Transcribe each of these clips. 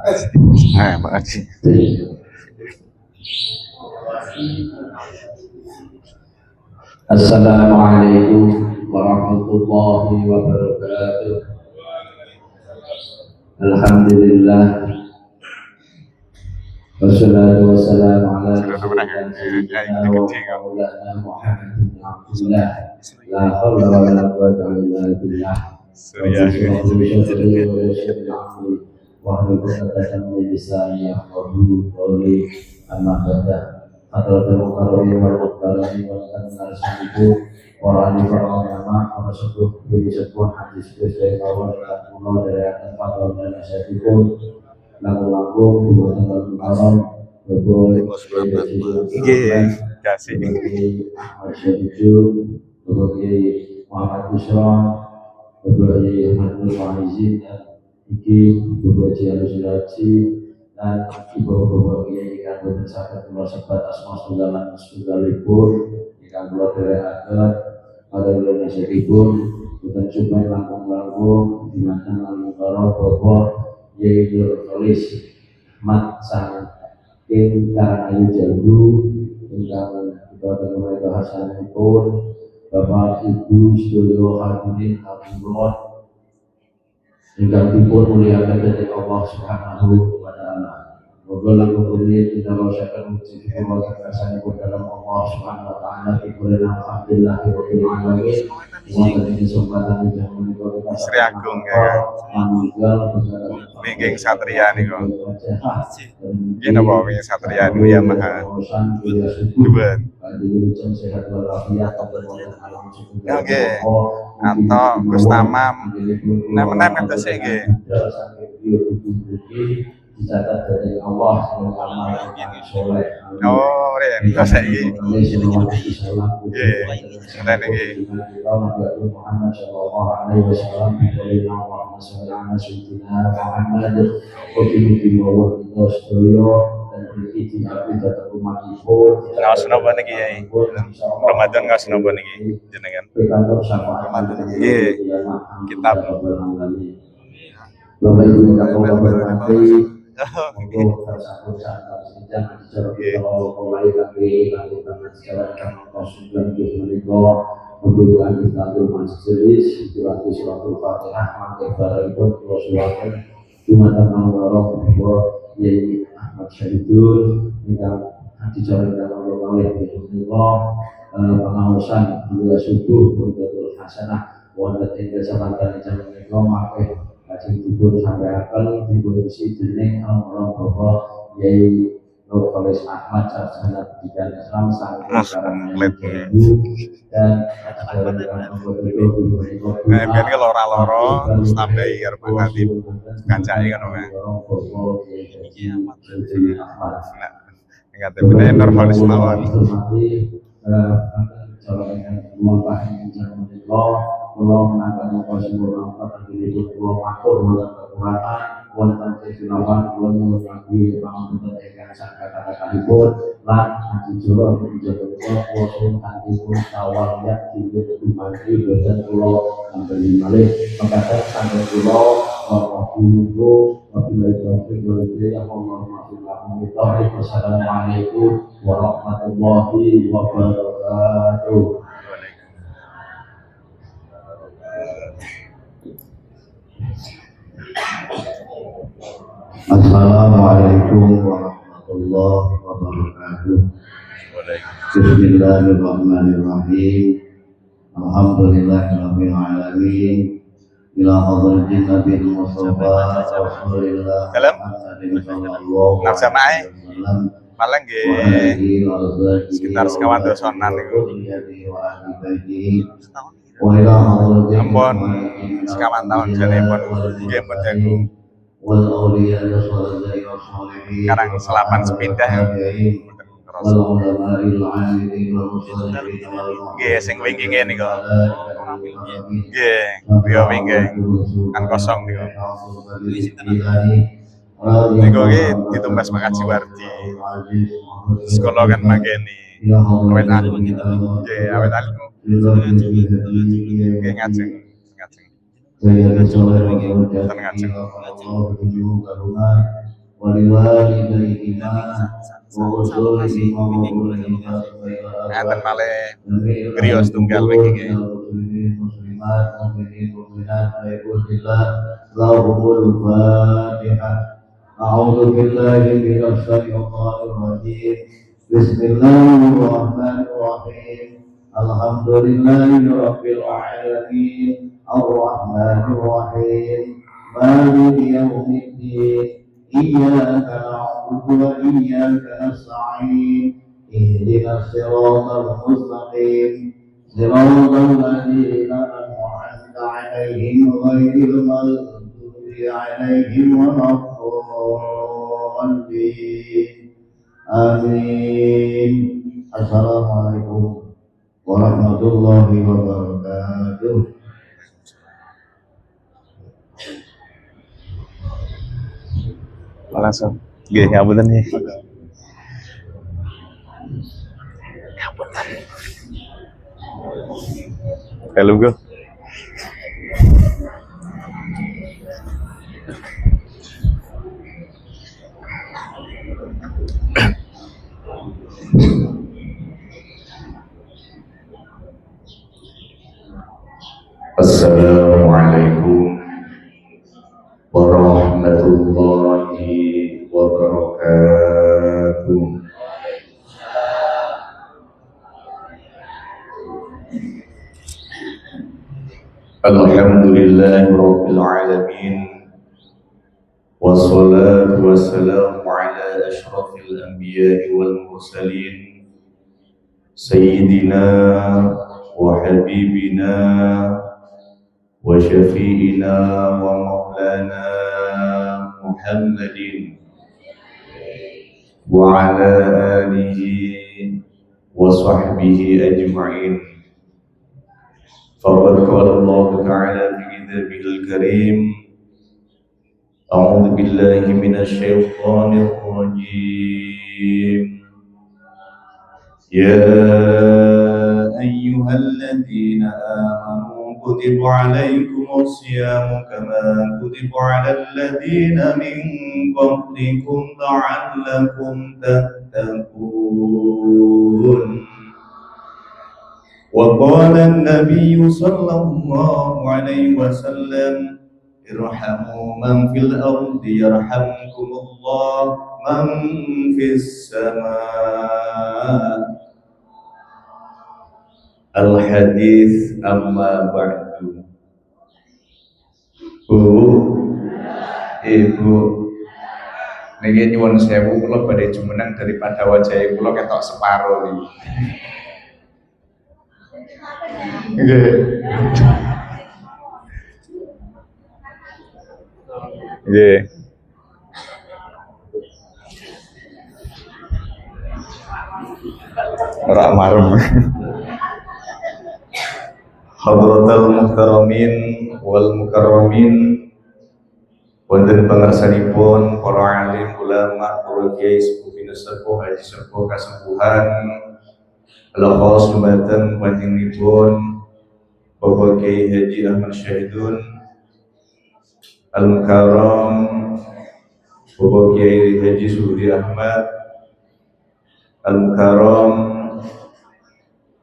Makasih. Assalamualaikum warahmatullahi wabarakatuh. Alhamdulillah. Wassalatu wassalamu ala sayyidina wa maulana Muhammadin Abdullah. La haula wa la quwwata illa billah. Surya. Wahyu kata min lisani yafqahu qawli amma ba'da. Hadratul mukarramin wal mukarramin wa tanarsiku wa ali farama wa subuh bi sebuah hadis dari Allah dari akan fadl dan nasihatipun lagu-lagu buatan Al-Quran berboy Kasih. Ahmad Syariju berbagai Muhammad Busron berbagai Ahmad Faizin dan Iki berbagai Al-Suraji dan berbagai ikan bersahabat keluar sebat asma sudalan sudalipun ikan keluar dari agar pada bulan Syaribun dan supaya langkung-langkung dimakan al-mukarrah bahwa yaitu tulis mat sang ing Karangayu Jambu ingkang kita dengar bahasanipun Bapak Ibu sedaya hadirin hadirat ingkang dipun muliakan dening Allah Subhanahu wa taala. Moga langkung pundi kita wasaken muji kewasasanipun dalam Allah Subhanahu wa taala dipun alhamdulillahirabbil alamin. Wonten kesempatan yang menika Sri Agung ya. Wingging Satria nih kok. Ini napa wingging Satria niku Yamaha. Dua. Oke. Atau Gus Tamam. Nem-nem kata sih nggih. Dicatat dari Allah soleh. Oh, Ren, kok saiki. Nggih. Ngene iki. Muhammad sallallahu alaihi wasallam Allahumma sholli ala sayyidina Muhammad wa bihi wa sedaya dan iki abdi dhateng umatipun. Ngaos napa niki Yai? Ramadan ngaos napa niki jenengan? Ramadan Nggih. Kitab. Bapak Ibu yang kami hormati, monggo tersambung saat sidang diceritakan mulai kami secara konsultan di menika pembukaan Islamic Majelis durasi suratul Fatihah mangke barengipun kula suwun dumateng Allah bahwa Yai Ahmad Syariful ingkang diceritakan oleh menika pengawasan dua subuh untuk hasanah wonten ing kesempatan jam menika mangke kajeng dipun sampaiaken dipun isi dening orang Bapak Yai Nurholis Ahmad Sarjana Pendidikan Islam saking dan biyen ki lara-lara terus tambahi karo Pak Katib kancake kan wae. Katib ben Nurholis mawon. Kalau menangkan posisi terjadi dua faktor kekuatan wonten kesenawan wonten lagi pangapunten ingkang saged katakanipun lan dijolo menjaga kuasa kantipun awal ya dipun mangke boten kula ambeni malih mekaten sanget kula waktu wabillahi taufiq wal hidayah wassalamualaikum warahmatullahi wabarakatuh. Assalamualaikum warahmatullahi wabarakatuh. Bismillahirrahmanirrahim. Alhamdulillahirabbil alamin. Ila hadratin nabiyil mustafa rasulillah sallallahu alaihi wasallam. Paling nggih sekitar sekawan dosonan niku. Ampun sekawan tahun jalepun nggih pun jago. Sekarang selapan sepindah ya. Nggih sing wingi ngene niku. Nggih, yo wingi kan kosong niku. Niku iki ditumbas Pak Haji Wardi. Sekolah kan mangkeni. Awet alim gitu. Nggih, awet alim. Nggih ngajeng. Saya ngajeng. ولوالديهما وأصولهما وأولهما enten malih griya setunggal mriki nggih. muslimat mukminin mukminat alhamdulillah lahumul fatihah. A'udzu billahi minasy syaithanir rajim. Bismillahirrahmanirrahim. Alhamdulillahirabbil alamin. Arrahmanir rahim. Maliki yaumiddin. Iyyaka na'budu wa iyyaka nasta'in. Ihdinas siratal mustaqim. Siratal ladzina an'amta 'alaihim ghairil maghdubi 'alaihim waladdallin. Amin. Assalamualaikum warahmatullahi wabarakatuh. Langsung. Nggih, ngapunten nggih. Halo, Go. Assalamualaikum warahmatullahi wabarakatuh. Alhamdulillahirabbil alamin. Wassalatu wassalamu ala asyrafil anbiya'i wal mursalin sayyidina wa habibina wa syafi'ina wa maulana Muhammadin wa ala alihi wa sahbihi ajma'in. Faqad qala Allah ta'ala fi kitabihil karim. A'udzu billahi minasy syaithanir rajim. Ya ayyuhalladzina amanu kutiba 'alaikumus syiyamu kama kutiba 'alal ladzina min qablikum la'allakum tattaqun. Wa qala an-nabiyyu sallallahu alaihi wasallam irhamu man fil ardi yarhamkumullah man fis samaa. Al-hadis amma ba'du. Bu, Ibu, niki nyuwun sewu kula badhe jumeneng daripada wajahe kula ketok separo niki. Nggih. Nggih. Ora marem. Hadratal muhtaramin wal mukarramin, wonten pangarsanipun para alim ulama, para kiai sepuh sepuh haji sepuh kasempuhan, al-khos dumateng panjenenganipun Bapak Kiai Haji Ahmad Syahidun Al-Mukarram, Bapak Kiai Haji Suhdi Ahmad Al-Mukarram,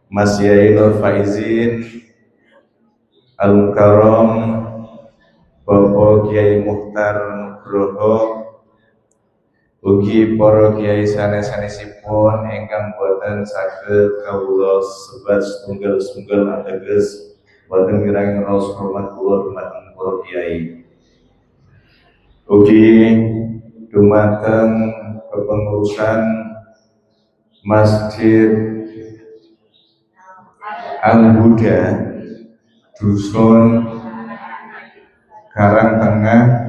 Mas Yai Nur Faizin Al-Mukarram, Bapak Kiai Muhtar Nugroho, ugi para kiai sanes-sanesipun ingkang boten saged kawula sebat setunggal-setunggal ateges boten kirang raos hormat kula dumateng para kiai. Ugi dumateng kepengurusan Masjid Al-Huda Dusun Karangtengah,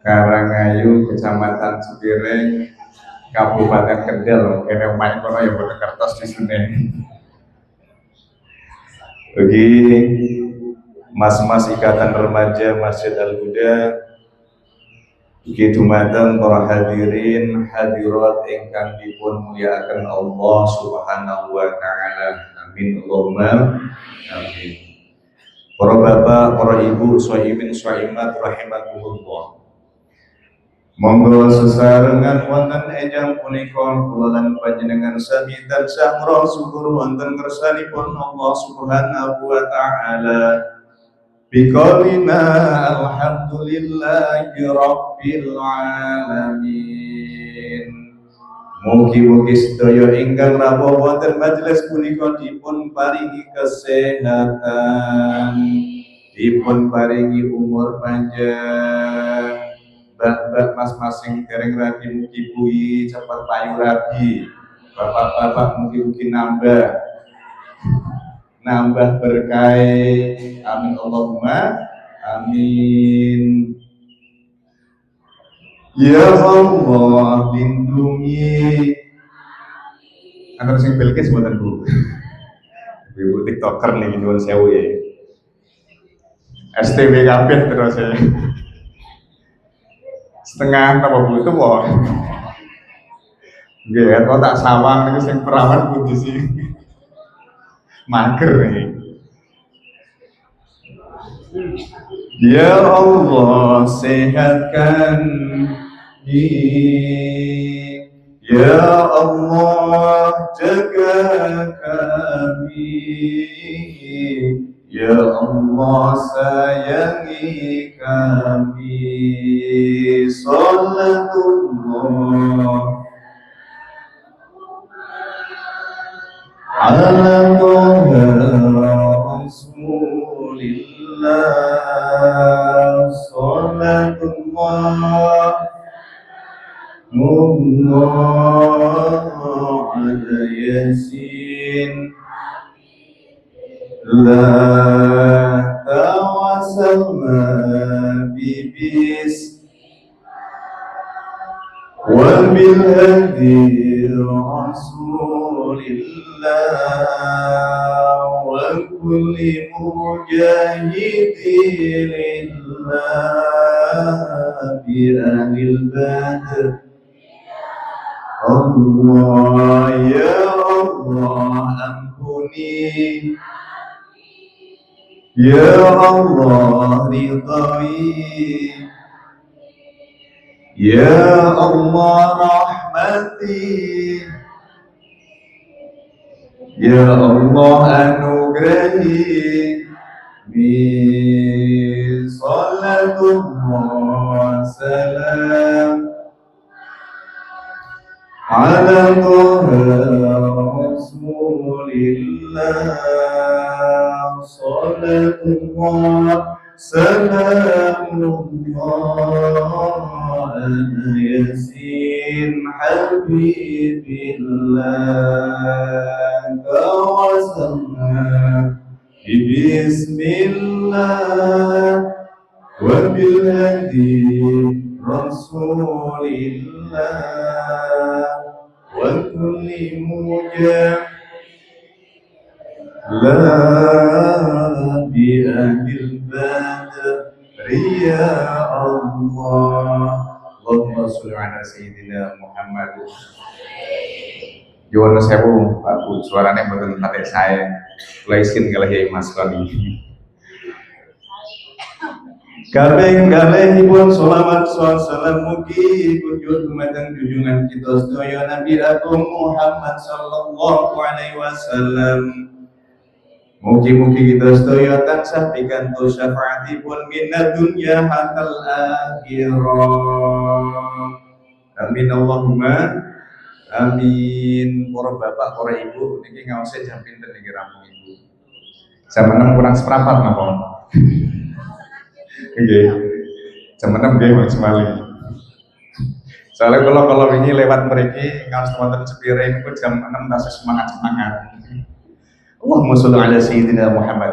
Karangayu, Kecamatan Cipiring, Kabupaten Kendal. Kene omahe kono ya boten kertos di sini. Bagi mas-mas ikatan remaja Masjid Al-Huda, ugi dumateng para hadirin hadirat ingkang dipun mulyakaken Allah Subhanahu wa taala. Amin Allahumma amin. Para bapak, para ibu, shaimin, shaimat rahimakumullah. Monggo sesarengan wonten ejang punika kula lan panjenengan sami tansah syukur wonten kersanipun Allah Subhanahu wa taala. Biqaulina alhamdulillahi rabbil alamin. Mugi-mugi sedaya ingkang rawuh wonten majelis punika dipun paringi kesehatan, dipun paringi umur panjang. Mbak-mbak mas-masing dereng rabi mugi-mugi cepat payu rabi. Bapak-bapak mugi-mugi nambah berkah. Amin Allahumma amin. Ya Allah lindungi antara sing Bilqis mboten Bu. Ibu TikToker nih nyuwun sewu ya. STW kabeh terus ya. Setengah apa Bu itu kok. Nggih, kok tak sawang niku sing perawan pundi sih. Mager nih. Ya Allah sehatkan ini. Ya Allah jaga kami. Ya Allah sayangi kami. Salatullah ala Rasulillah. Salatullah ala Yasin. La tawasalna bibis wa bil hadi Rasulillah wa kulli mujahidin lillah bi ahlil badr. Allah ya Allah ampuni. Ya Allah ridai. Ya Allah rahmati. Ya Allah anugerahi. Bi salatullah salam ala Rasulillah. Salatullah salamullah ala Yasin habibillah. Tawasalna bismillah wa bil hadi Rasulillah wa kulli mujah la bi ahlil badr. Ya Allah Allahumma sholli ala sayyidina Muhammad. Juwana sewu Pak Bu, suaranya betul kate saya. Kula izin kalih Yai Mas Koni. Kalih-kalihipun sholawat salam mugi kunjung dumateng junjungan kita sedaya Nabi Agung Muhammad sallallahu alaihi wasallam. Mugi-mugi kita sedaya tansah pikantuk syafaatipun minad dunya hatal akhirah. Amin Allahumma amin. Para bapak, para ibu niki ngaose jam pinten niki rampung Ibu? Jam 6 kurang seperempat napa? Nggih. Jam 6 nggih Mas Mali. Soalnya kalau ini lewat mriki ngaos wonten sepire niku jam 6 tasih semangat-semangat. Allahumma sholli ala sayyidina Muhammad.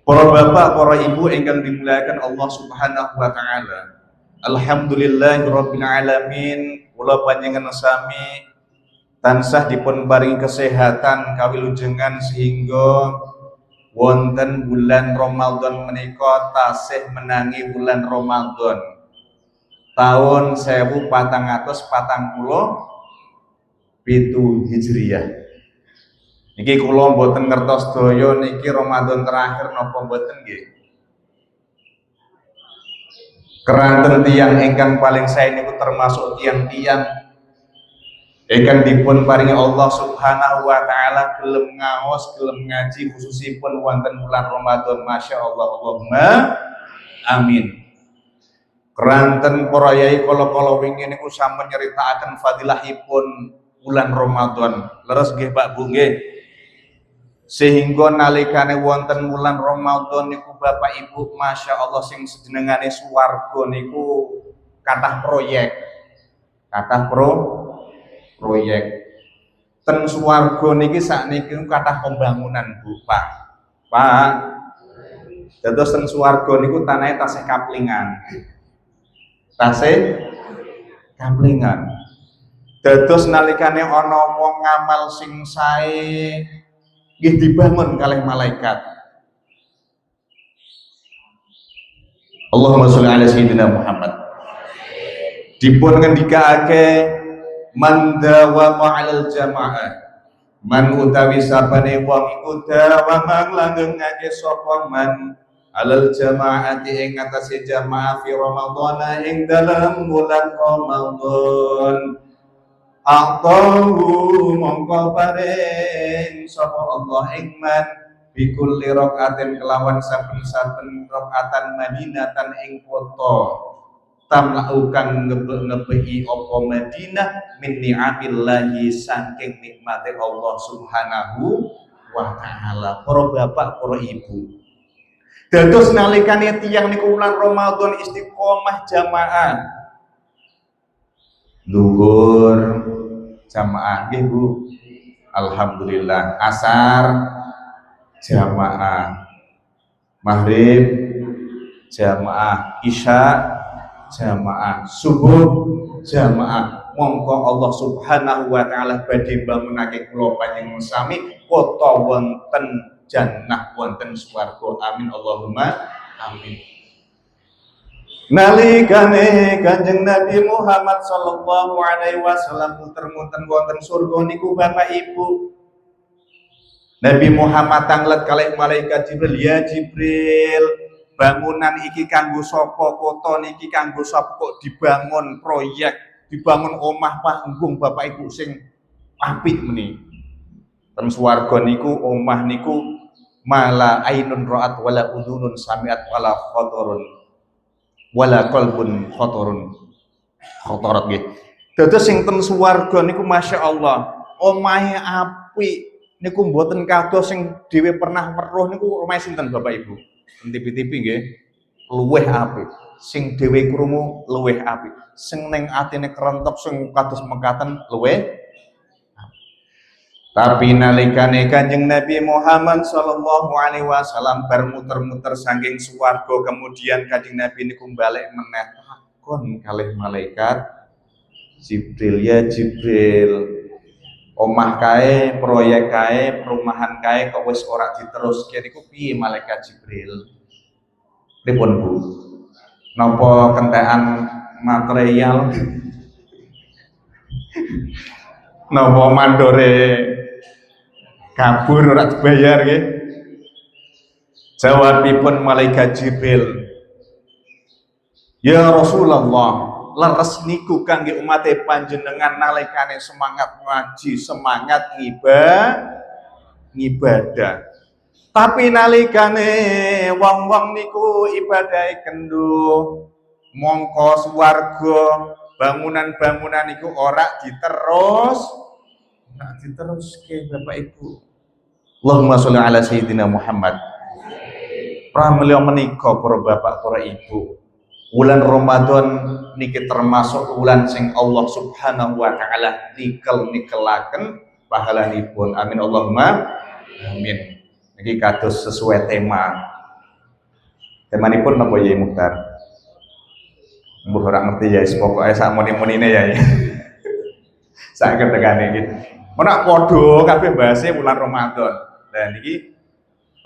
Para bapak, para ibu ingkang dimuliakan Allah Subhanahu wa taala. Alhamdulillahirabbil alamin. Kula panjenengan sami tansah dipun paringi kesehatan kawilujengan sehingga wonten bulan Ramadan menika tasih menangi bulan Ramadan tahun 1447 Hijriah. Niki kula mboten ngertos daya niki Ramadan terakhir napa mboten nggih. Keranten tiyang ingkang paling sae niku termasuk tiang-tiang ingkang dipun paringi Allah Subhanahu wa taala gelem ngaos, gelem ngaji khususipun wonten bulan Ramadan. Masya Allah, Allahumma amin. Keranten para yai kala-kala wingi niku sampun nyeritakaken fadilahipun bulan Ramadan. Leres nggih Pak Bu nggih. Sehingga nalikane wonten bulan Ramadan niku Bapak Ibu Masya Allah sing sejenengane swarga niku kathah proyek. Kathah proyek. Ten swarga niki sakniki kathah pembangunan Bu Pak. Pak. Dados ten swarga niku tanahe tasih kaplingan. Tasih kaplingan. Dados nalikane ana wong ngamal sing sae nggih dibangun kalih malaikat. Allahumma sholli ala sayyidina Muhammad. Dipun ngendikake man dawama 'alal jamaah. Man utawi sapane wong iku dawama langgengake sapa man 'alal jamaati ing atase jamaah fi Ramadhan ing dalam bulan Ramadan. Aqtahu mongko paring sapa Allah ing man bikul raqatin kelawan saben-saben rakaatan Madinatan ing kota tamlau kang ngebehi apa Madinah min ni'amillahi saking nikmate Allah Subhanahu wa taala. Para bapak, para ibu, dados nalikane tiyang niku wulan Ramadan istiqomah jamaah zuhur jamaah nggih Bu, alhamdulillah. Asar jamaah, maghrib jamaah, isya jamaah, subuh jamaah. Mongko Allah Subhanahu wa taala badhe bangunake kula panjenengan sami kota wonten jannah wonten swarga. Amin Allahumma amin. Nalikane Kanjeng Nabi Muhammad sallallahu alaihi wasallam muter-muter wonten surga niku Bapak Ibu, Nabi Muhammad tanglet kalih malaikat Jibril, ya Jibril, bangunan iki kanggo sapa, kota niki kanggo sapa kok dibangun proyek, dibangun omah panggung Bapak Ibu sing apik meni. Ten swarga niku omah niku mala ainun ra'at wala udhunun sami'at wala khatarun wala qalbun khotorat nggih. Dados sing ten swarga niku Masya Allah omahe apik niku mboten kados sing dhewe pernah weruh niku omahe sinten Bapak Ibu. Ten TV-TV nggih luweh apik, sing dhewe krungu luweh apik, sing ning atine kerentep sing kados mekaten luweh. Tapi nalikane Kanjeng Nabi Muhammad sallallahu alaihi wasallam bar muter-muter saking swarga, kemudian Kanjeng Nabi niku balik meneh takon kalih malaikat Jibril, ya Jibril, omah kae, proyek kae, perumahan kae kok wis ora diteruske niku piye malaikat Jibril? Pripun Bu? Napa kentekan material? Napa mandore kabur ora dibayar nggih? Jawabipun malaikat Jibril, ya Rasulullah, leres niku kangge umate panjenengan nalikane semangat ngaji, semangat ngibadah. Tapi nalikane wong-wong niku ibadahe kendhuh, mongko swarga bangunan-bangunan niku ora diteruske Bapak Ibu. Allahumma sholli ala sayyidina Muhammad. Pramila menika para bapak, para ibu, wulan Ramadan niki termasuk wulan sing Allah Subhanahu wa taala nikelaken pahalanipun. Amin Allahumma amin. Niki kados sesuai tema. Temanipun napa Yai Mukhtar? Mbuh ora ngerti ya, pokoke sak muni-munine ya. Sak ketekane iki. Menak padha kabeh bahase wulan Ramadan. Nah niki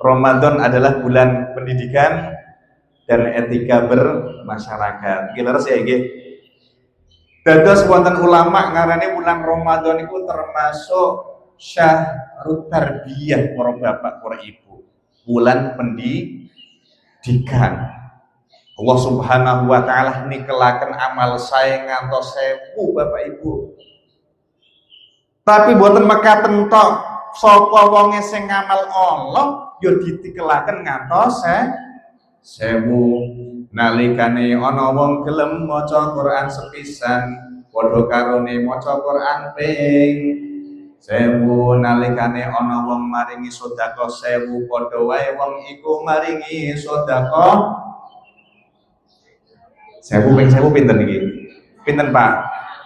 Ramadan adalah bulan pendidikan dan etika bermasyarakat. Nggih leres ya nggih. Dados wonten ulama ngarane bulan Ramadan itu termasuk syahrut tarbiyah para bapak, para ibu. Bulan pendidikan. Allah Subhanahu wa taala nikelaken amal saya ngantos 1000 Bapak Ibu. Tapi boten mekaten tok, sapa wonge sing ngamal Allah ya ditikelaken ngantos 1000. Nalikane ana wong gelem maca Quran sepisan padha karone maca Quran ping 1000. Nalikane ana wong maringi sedekah 1000 padha wae wong iku maringi sedekah 1000 ping 1000 pinten iki? Pinten Pak?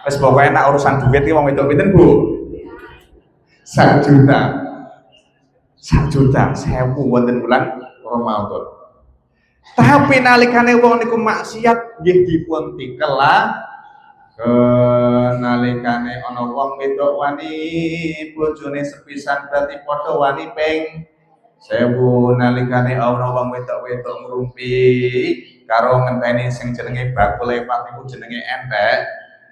Wis pokoke nek urusan duit iki wong wedok pinten Bu? 1 juta. 1 juta 1000 wonten bulan Ramadan. Tapi nalikane wong niku maksiat nggih dipun tikelah nalikane ana wong wedok wani bojone sepisan berarti padha wani ping 1000. Nalikane ana wong wedok-wedok ngrumpi karo ngenteni sing jenenge bakul lewat niku jenenge entek,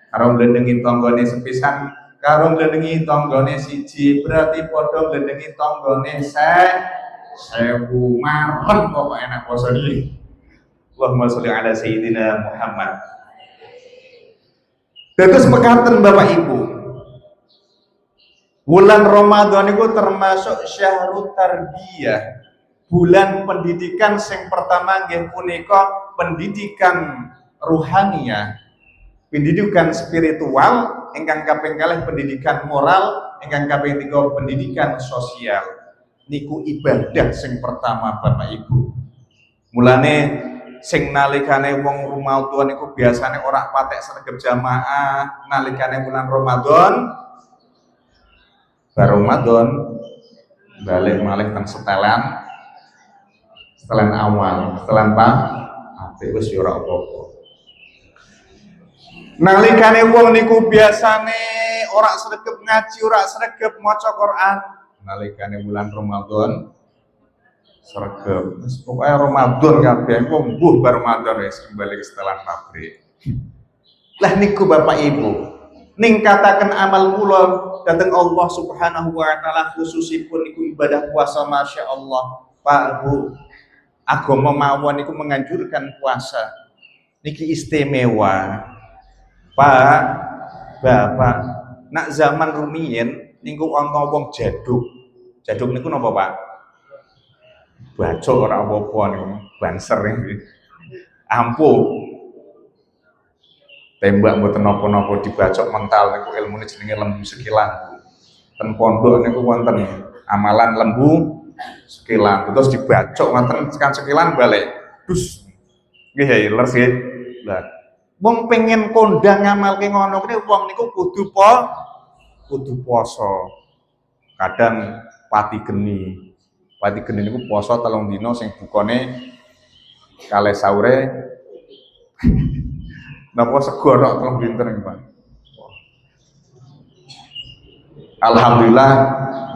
karo nglendengi tanggane sepisan karo nglendengi tanggane siji berarti padha nglendengi tanggane 1000. Marem kok enak poso iki. Allahumma sholli ala sayyidina Muhammad. Dados mekaten Bapak Ibu, bulan Ramadan itu termasuk syahrul tarbiyah, bulan pendidikan sing pertama nggih punika pendidikan ruhaniyah, pendidikan spiritual, ingkang kaping kalih pendidikan moral, ingkang kaping tiga pendidikan sosial. Niku ibadah sing pertama Bapak Ibu. Mulane sing nalikane wong rumatua niku biasane ora patek sregep jamaah nalikane bulan Ramadan. Bar Ramadan balik malih teng setelan awal, setelan Pak, apik wis ora apa-apa. Nalikane wong niku biasane ora sregep ngaji, ora sregep maca Quran, nalikane bulan Ramadan sregep. Wis pokoke Ramadan kabeh kok mbuh bar Ramadan wis kembali ke setelan pabrik. Lah niku Bapak Ibu, ningkataken amal kula dhateng Allah Subhanahu wa taala khususipun niku ibadah puasa Masya Allah. Pak Bu, agama mawon niku menganjurkan puasa. Niki istimewa. Pak, Bapak, nak zaman rumiyin niku ana wong jaduk. Jaduk niku napa, Pak? Bacok ora apa-apa niku, banser niki. Ampuh. Tembak mboten napa-napa dibacok mental niku ilmune jenenge lembu sekilan. Ten pondok niku wonten amalan lembu sekilan. Terus dibacok wonten tekan sekilan balik. Dus. Nggih ya, leres nggih. Lah, wong pengen kondang ngamalke ngono kuwi wong niku kudu poso. Kadang pati geni. Pati geni niku poso 3 dina sing bukane kalih sahure napa sego tok telung dinten iki, Pak. Alhamdulillah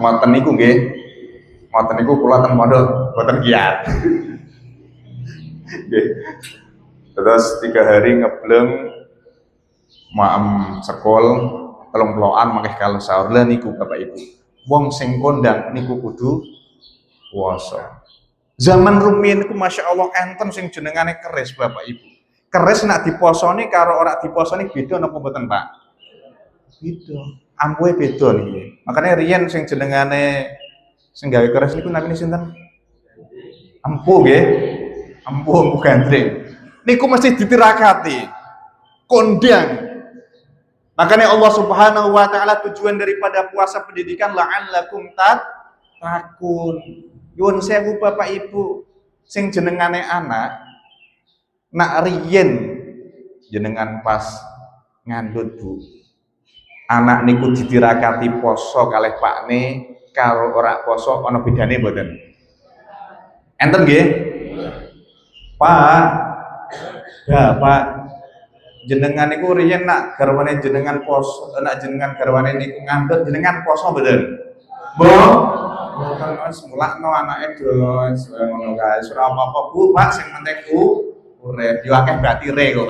ngoten niku nggih. Ngoten niku kula ten pondok boten giat. Nggih. Terus 3 hari ngebleng maem sekol 3 plokan mangke kalau sahur. Lah niku Bapak Ibu. Wong sing kondang niku kudu puasa. Zaman rumiyin niku Masya Allah enten sing jenengane keris Bapak Ibu. Keris nak diposoni karo ora diposoni beda napa mboten, Pak? Beda. Ampuhe beda niki. Makanya riyen sing jenengane sing gawe keris niku namine sinten? Empu nggih. Empu gandring. Niku mesti ditirakati. Kondang. Makanya Allah Subhanahu wa taala tujuan daripada puasa pendidikan la'allakum tattaqun. Nyuwun sewu Bapak Ibu sing jenengane anak nak riyen jenengan pas ngandut Bu. Anak niku ditirakati poso kalih pakne karo ora poso ana bedane mboten? Enten nggih? Pak. Ya, Pak. Jenengan niku riyen nak garwane jenengan poso, nak jenengan garwane niku ngandut jenengan poso mboten? Mbok. Mboten wis mulakno anake dos ngono kae. Ora apa-apa Bu, Pak, sing penting urip. Yo akeh berarti re kok.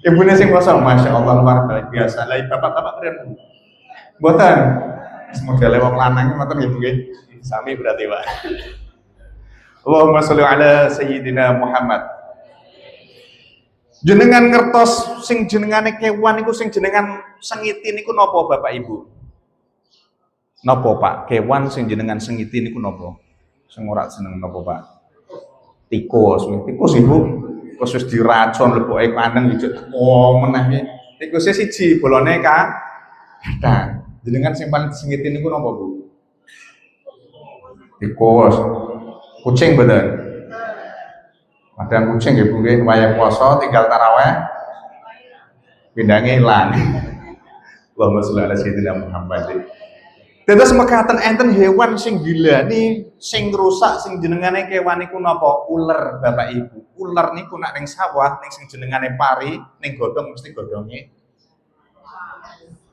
Ibune sing poso Masya Allah luar biasa. Lah bapak-bapak pripun? Mboten. Wis modele wong lanang ngoten nggih Bu nggih. Sami berarti, Pak. Allahumma sholli ala sayyidina Muhammad. Jenengan ngertos sing jenengane kewan iku sing jenengan sengiti niku napa Bapak Ibu? Napa Pak? Kewan sing jenengan sengiti niku napa? Sing ora seneng napa Pak? Tikus. Tikus Ibu. Tikus wis diracun leboke kandang ijo teko meneh. Tikuse siji, bolone kadang. Jenengan sing paling sengiti niku napa Bu? Tikus. Kucing bener. Madang kucing nggih Bu nggih wayah puasa tinggal tarawih pindange ilang. Allahumma sholli ala sayyidina Muhammad. Dados mekaten enten hewan sing gilani, sing rusak, sing jenengane kewan niku napa? Uler Bapak Ibu. Uler niku nak ning sawah, ning sing jenengane pari, ning godhong mesti godhonge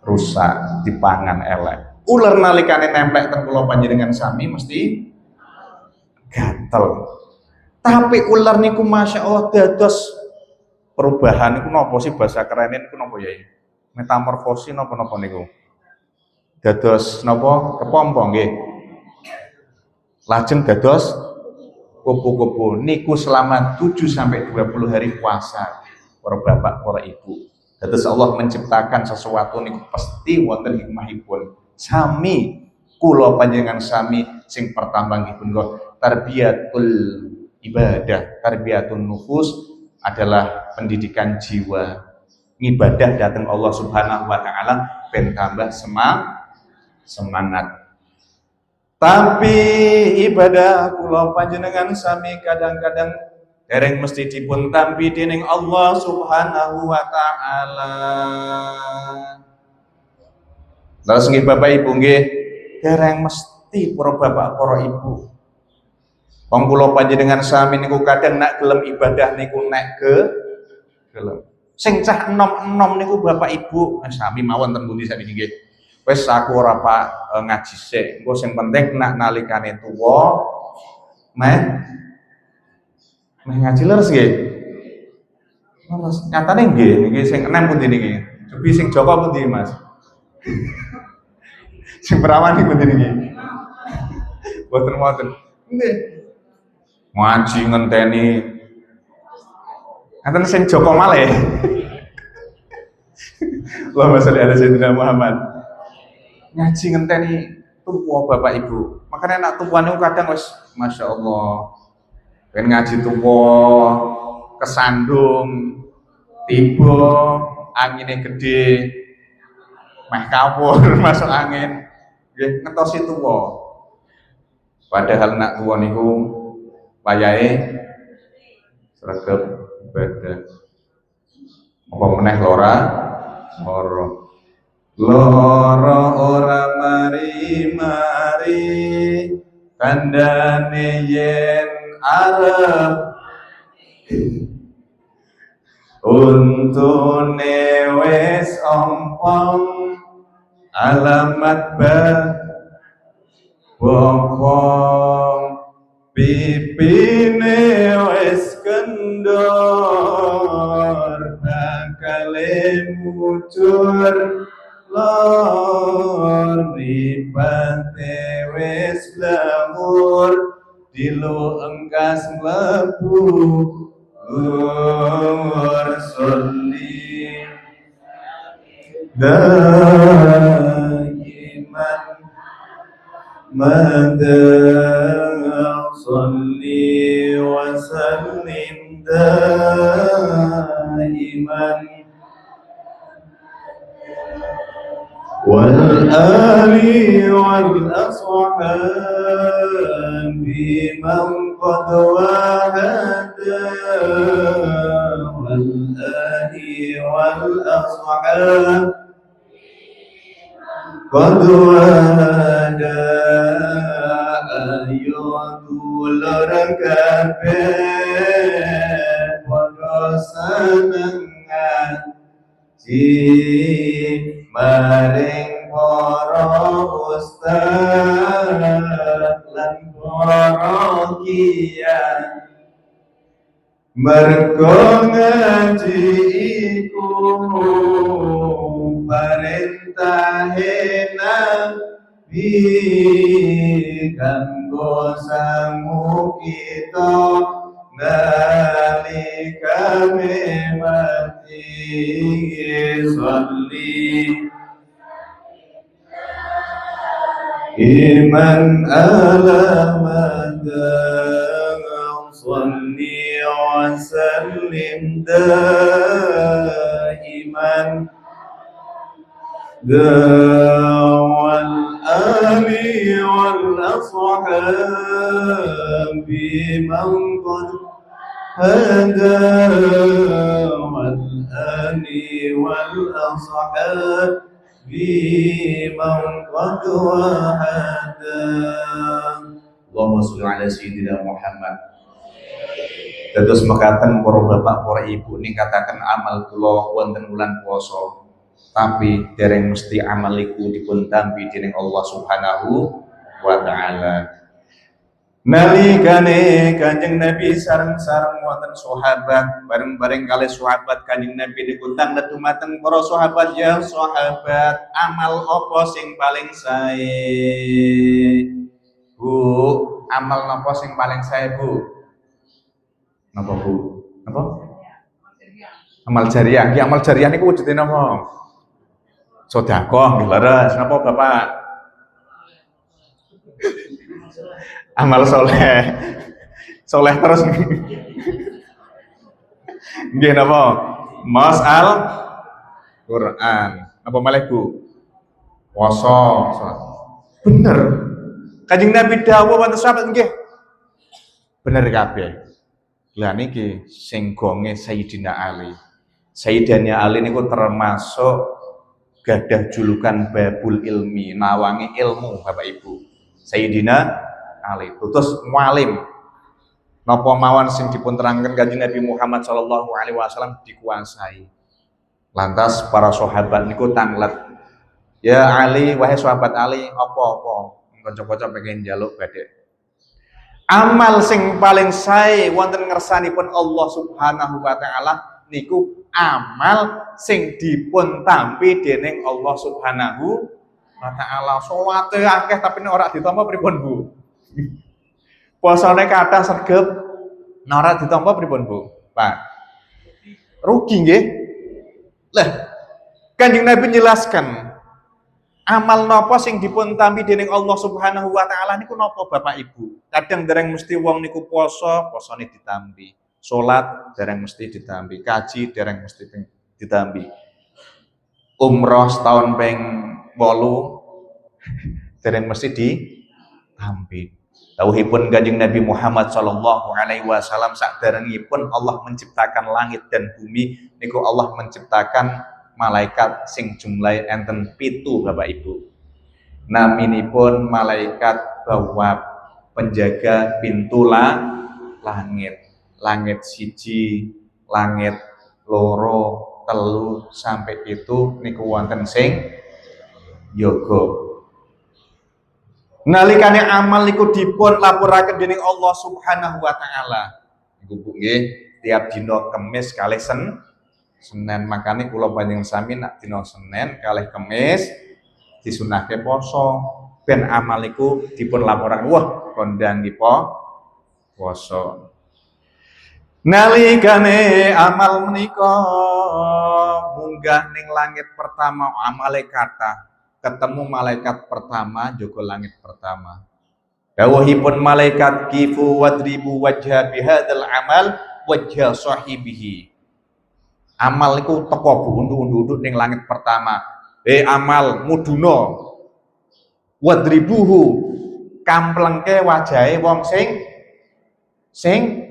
rusak, dipangan elek. Uler nalikane nempel teng kula panjenengan sami mesti gatel. Tapi ular niku Masya Allah dados perubahan niku napa sih bahasa kerenin niku napa ya? Metamorfosis napa niku? Dados napa kepompong nggih. Lajeng dados kupu-kupu niku selama 7 sampai 20 hari puasa para bapak, para ibu. Dados Allah menciptakan sesuatu niku pasti wonten hikmahipun. Sami kula panjenengan sami sing pertama nggih punika tarbiyatul ibadah, tarbiyatun nufus adalah pendidikan jiwa. Ngibadah datang Allah Subhanahu wa taala ben tambah semangat. Tapi ibadah kula panjenengan sami kadang-kadang dereng mesti dipun tampi dening Allah Subhanahu wa taala. Terus nggih Bapak Ibu nggih dereng mesti para bapak, para ibu. Wong kula panjenengan sami niku kadang nak gelem ibadah niku nek gelem. Sing cah enom-enom niku Bapak Ibu sami mawon ten pundi sakniki nggih. Wis aku ora Pak ngaji sik. Engko sing penting nak nalikane tuwa meh ngaji leres nggih. Leres. Nyatane nggih niki sing enem pundi niki. Cobi sing Joko pundi Mas? Sing perawan niku pundi niki? Boten-boten. Nggih. Ngaji ngenteni enten sing Joko malih. Allahumma sholli ala sayyidina Muhammad. Ngaji ngenteni tuwa Bapak Ibu. Makanya nak tuwa niku kadang wis Masya Allah. Ben ngaji tuwa kesandung tiba angine gede meh kawur masuk angin nggih ngentosi tuwa. Padahal nak tuwa niku wayahe sregep ibadah. Apa meneh lara ora mari kandhane yen arep untune wis ompong alamat bokong pipine wis kendor bakale mucur lor ribate wis blamur dilu engkas mlebu sholli daiman madang sholli wa sallim daiman wal ali wal ashabi man qad wahada wal ali wal ashabi qad wahada ayodul kabeh padha senengan maring para ustaz lan para kiai mergo ngaji iku perintah kanggo sangu kita nalika mati sholli iman ala madang sholli wa sallim daiman wal ali wal ashabi man qad hada wal ali wal ashabi man qad wahada. Allahumma sholli ala sayyidina Muhammad. Dados mekaten para bapak para ibu ningkataken amal kula wonten wulan puasa. Tapi dereng mesti amal iku dipun tampi dening Allah Subhanahu wa taala. Nalikane Kanjeng Nabi sareng-sareng wonten sahabat, bareng-bareng kalih sahabat Kanjeng Nabi niku tanda dumateng para sahabat, ya sahabat, amal apa sing paling sae? Bu, amal napa sing paling sae, Bu? Napa, Bu? Napa? Amal jariah. Ki amal jariah niku wujude napa? Sedekah nggih leres. Napa Bapak? Amal soleh. Soleh terus. Nggih napa? Mas'al Quran. Apa malih Bu? Puasa. Bener. Kanjeng Nabi dawuh wonten sahabat nggih. Bener kabeh. Lah niki sing gonge Sayyidina Ali. Sayyidina Ali niku termasuk gadah julukan babul ilmi, nawangi ilmu Bapak Ibu. Sayyidina Ali terus mualim. Napa mawon sing dipun terangken Kanjeng Nabi Muhammad sallallahu alaihi wasallam dikuasai. Lantas para sahabat niku tanglet. Ya Ali, wahai sahabat Ali, apa-apa kanca-kanca pengen njaluk badhe. Amal sing paling sae wonten ngersanipun Allah Subhanahu wa taala niku amal sing dipun tampi dening Allah Subhanahu wa taala. Salate akeh tapi nek ora ditampa pripun, Bu? Puasane kathah sregep nek ora ditampa pripun, Bu? Pak. Rugi nggih. Lah, Kanjeng Nabi jelaskan amal napa sing dipun tampi dening Allah Subhanahu wa taala niku napa Bapak Ibu? Kadang dereng mesti wong niku poso, posone ditampi. Salat dereng mesti ditampi, kaji dereng mesti ditampi. Umroh setahun ping 8 dereng mesti ditampi. Dawuhipun Kanjeng Nabi Muhammad sallallahu alaihi wasallam saderengipun Allah menciptakan langit dan bumi niku Allah menciptakan malaikat sing jumlahe enten 7 Bapak Ibu. Naminipun malaikat bawab penjaga pintu langit. Langit siji, langit loro, telu sampai itu niku wonten sing yoga. Nalikane amal niku dipun lapuraken dening Allah Subhanahu wa taala. Niku Bu nggih, tiap dina Kamis kalih Senin, makane kula panjenengan sami nak dina Senin kalih Kamis disunahke poso ben amal niku dipun laporaken. Wah, kondang iki poso. Nalikane amal menika munggah ning langit pertama, amale kathah. Ketemu malaikat pertama jaga langit pertama. Dawuhipun malaikat kifu wadribu wajha bihadzal amal wajha sahibihi. Amal niku teko Bu unduk-unduk ning langit pertama. Amal muduna. Wadribuhu kamplengke wajahe wong sing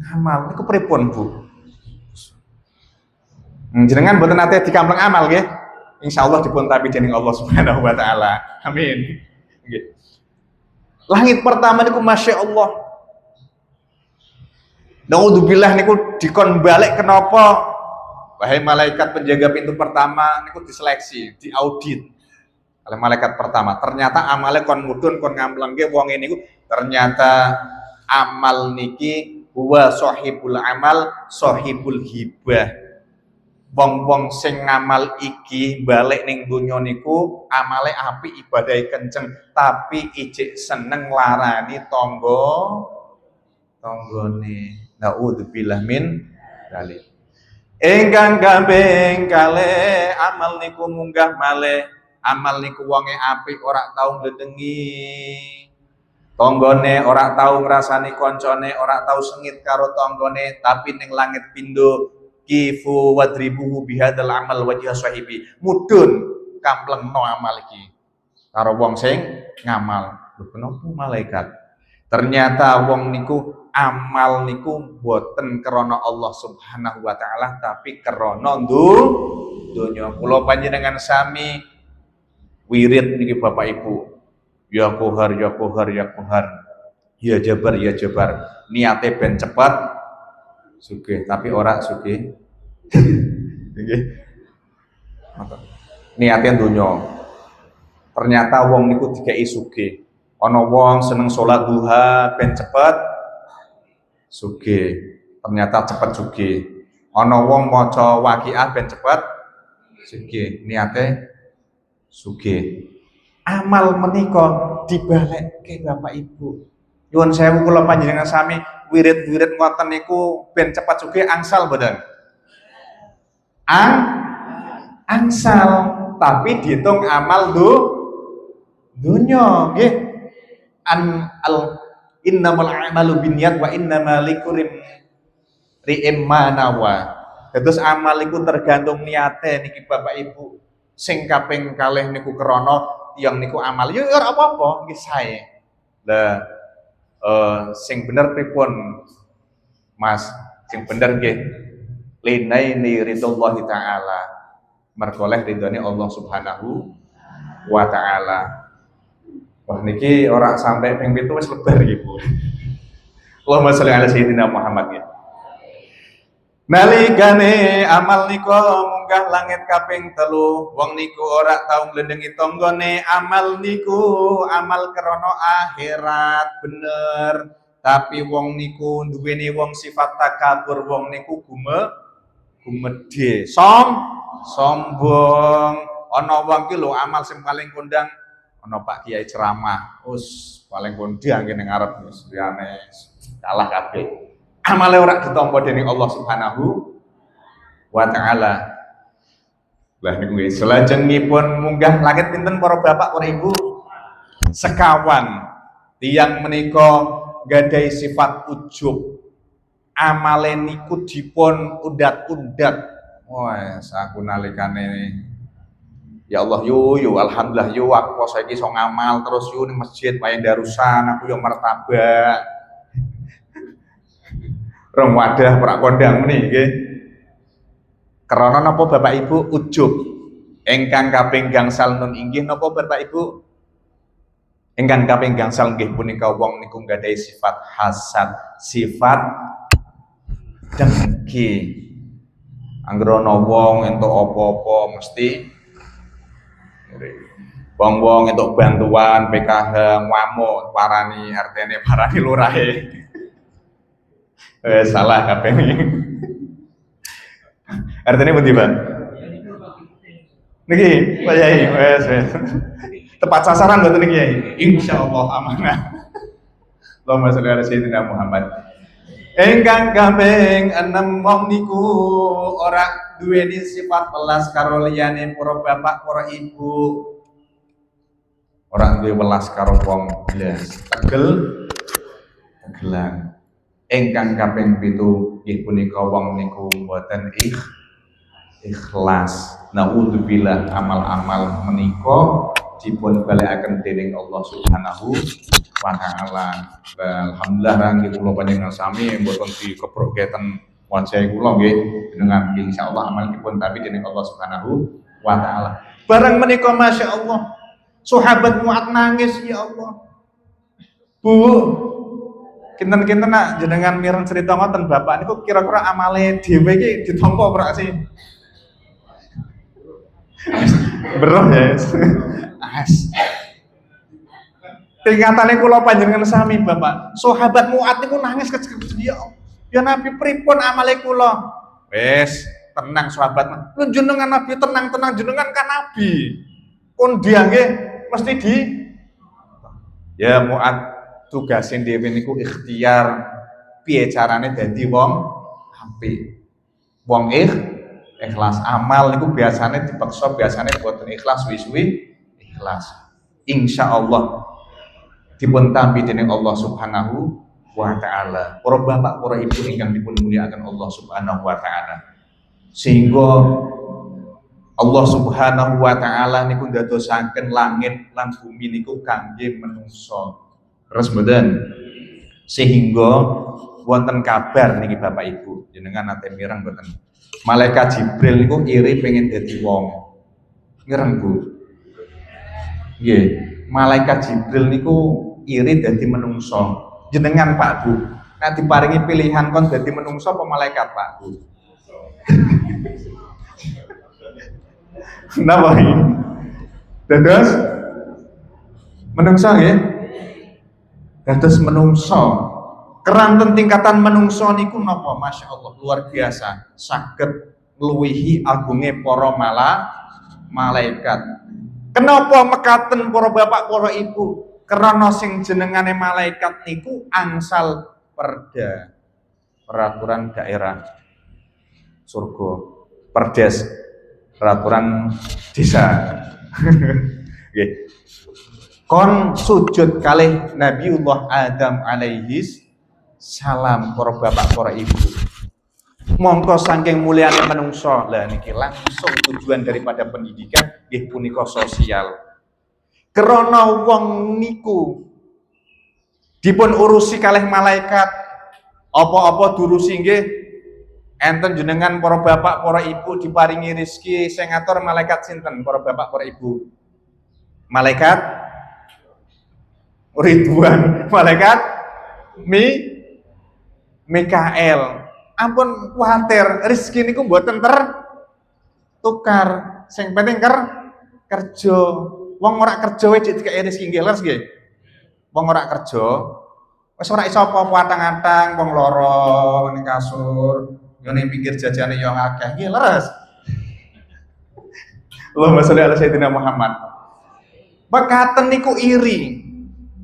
amal niku pripun Bu? Jenengan mboten nate dikampleng amal nggih? Insyaallah dipun tampi dening Allah Subhanahu wa taala. Amin. Nggih. Langit pertama niku masyaallah. Naudzubillah niku dikon balik kenapa? Wahai malaikat penjaga pintu pertama niku diseleksi, diaudit oleh malaikat pertama. Ternyata amale kon mudhun kon ngamplengke wong niku ternyata amal niki huwa sahibul amal sahibul hibah. wong-wong sing ngamal iki balik ning donya niku amale apik ibadahe kenceng tapi ijik seneng larani tanggane naudzubillah min dzalik. Ingkang kaping kalih amal niku munggah malih amal niku wonge apik ora tau ngledengi tanggane, ora tau ngrasani kancane, ora tau sengit karo tanggane, tapi ning langit pindho kifu wadribuhu bihadzal amal wajha sahibi. Mudhun kamplengno amal iki karo wong sing ngamal. Lho kenapa malaikat? Ternyata wong niku amal niku boten krana Allah Subhanahu wa taala tapi krana donya. Kula panjenengan sami wirid niki Bapak Ibu. Ya Kohar, ya Kohar, ya Kohar. Ya Jabar, ya Jabar. Niate ben cepet sugih tapi ora sugih. Nggih. Niate donya. Ternyata wong niku dikeki sugih. Ana wong seneng salat duha ben cepet sugih. Ternyata cepet sugih. Ana wong maca waqiah ben cepet sugih. Niate sugih. Amal menika dibalekke Bapak Ibu. Nyuwun sewu kula panjenengan sami wirid-wirid ngoten niku ben cepat sugih angsal mboten? Angsal, tapi dihitung amal dunya nggih. Innamal a'malu binniyat wa innamal likullimri'in ma nawa. Terus amal iku tergantung niate niki Bapak Ibu. Sing kaping kalih niku krana tiyang niku amal ya ora apa-apa nggih sae. Lah sing bener pripun Mas? Sing bener nggih linaini ridhollahi taala. Merkoleh ridhone Allah Subhanahu wa taala. Wah niki ora sampai ping 7 wis lebar iki Bu. Allahumma sholli ala sayyidina Muhammad ya. Nalikane amal nika munggah langit kaping 3, wong niku ora tau nglendengi tanggane. Amal niku amal krana akhirat bener, tapi wong niku duweni wong sifat takabur, wong niku gumedhe, sombong. Ana wong ki lho amal sing paling kondang ana Pak Kiai ceramah, paling kondang ning ngarep wis liyane kalah kabeh. Amale ora ditampa dening Allah Subhanahu wa taala. Lah niku nggih selajengipun munggah langit pinten para bapak para ibu? Sekawan. Tiyang menika gadhahi sifat ujub. Amale niku dipun undat-undat. Wes aku nalikane ya Allah yo alhamdulillah yo aku saiki iso ngamal terus yo ning masjid wae darusan aku yo martabak. Rong wadah prak kondang meniki nggih. Krana napa Bapak Ibu ujub. Ingkang kaping gangsal nun inggih napa Bapak Ibu? Ingkang kaping gangsal nggih punika wong niku nggadhahi sifat hasad, sifat dengki. Anggere ana wong entuk apa-apa mesti wong-wong entuk bantuan PKH ngamuk parani RT-ne parani lurahe. Salah kabeh iki. Artine pundi, Pak? Niki, Pak Yai, wes. Tepat sasaran mboten niki, Yai? Insyaallah amanah. Allahumma sholli ala sayyidina Muhammad. Ingkang kaping 6 wong niku ora duweni sifat welas karo liyane para bapak, para ibu. Ora duwe welas karo wong blas, tegelan. Ingkang kaping 7 nggih punika wong niku mboten ikhlas. Naudzubillah amal-amal menika dipun balekaken dening Allah Subhanahu wa taala. Alhamdulillah nggih kula panjenengan sami mboten dikeprokke ten wajahe kula nggih dengan insyaallah amal dipun tapi dening Allah Subhanahu wa taala. Bareng menika masyaallah sahabat Mu'ad nangis ya Allah. Bu, kinten-kinten nak jenengan mireng cerita ngoten bapak niku kira-kira amale dhewe iki ditampa ora sih? Beroh ya. As. Tingkatane kula panjenengan sami bapak. Sahabat Mu'ad niku nangis kecek ya. Ya Nabi pripun amale kula? Wis, tenang sahabat. Lu jenengan Nabi tenang jenengan kan Nabi. Kon diangge mesti di ya Mu'ad tugasin dhewe niku ikhtiar piye carane dadi wong apik. Wong ikhlas amal niku biasanya dipaksa biasanya boten ikhlas suwi-suwi ikhlas. Insyaallah dipun tampi dening Allah Subhanahu wa taala. Para bapak, para ibu ingkang dipun mulyakaken Allah Subhanahu wa taala. Sehingga Allah Subhanahu wa taala niku ndadosaken langit lan bumi niku kangge menungso. Terus mboten. Sehingga wonten kabar niki Bapak Ibu, jenengan nate mireng mboten. Malaikat Jibril niku iri pengen dadi wong. Mireng Bu. Nggih, malaikat Jibril niku iri dadi menungso. Jenengan Pak Bu, nek diparingi pilihan kon dadi menungso apa malaikat Pak Bu? Napa iki? Dados menungso nggih. Dados menungso. Keranten tingkatan menungso niku napa? Masya Allah luar biasa. Saged ngluwihi agunge para malaikat. Kenapa mekaten para bapak, para ibu? Karena sing jenengane malaikat niku angsal perda. Peraturan daerah surga. Perdes. Peraturan desa. Nggih. Kon sujud kalih Nabiullah Adam alaihis salam para bapak para ibu. Mongko saking mulyane menungso. Lah niki langsung tujuan daripada pendidikan nggih punika sosial. Krana wong niku dipun urusi kalih malaikat apa-apa durusi nggih enten jenengan para bapak para ibu diparingi rezeki sing ngatur malaikat sinten para bapak para ibu? Malaikat Ridwan, malaikat Mikael. Ampun kuwatir, rezeki niku mboten tukar. Sing penting kerja. Wong ora kerja wis dikek rezeki nggih leres nggih. Wong ora kerja wis ora iso apa-apa atang-atang wong lara ning kasur, yo ning pinggir jajane yo akeh nggih leres. Allahumma sholli ala sayyidina Muhammad. Mekaten niku iri.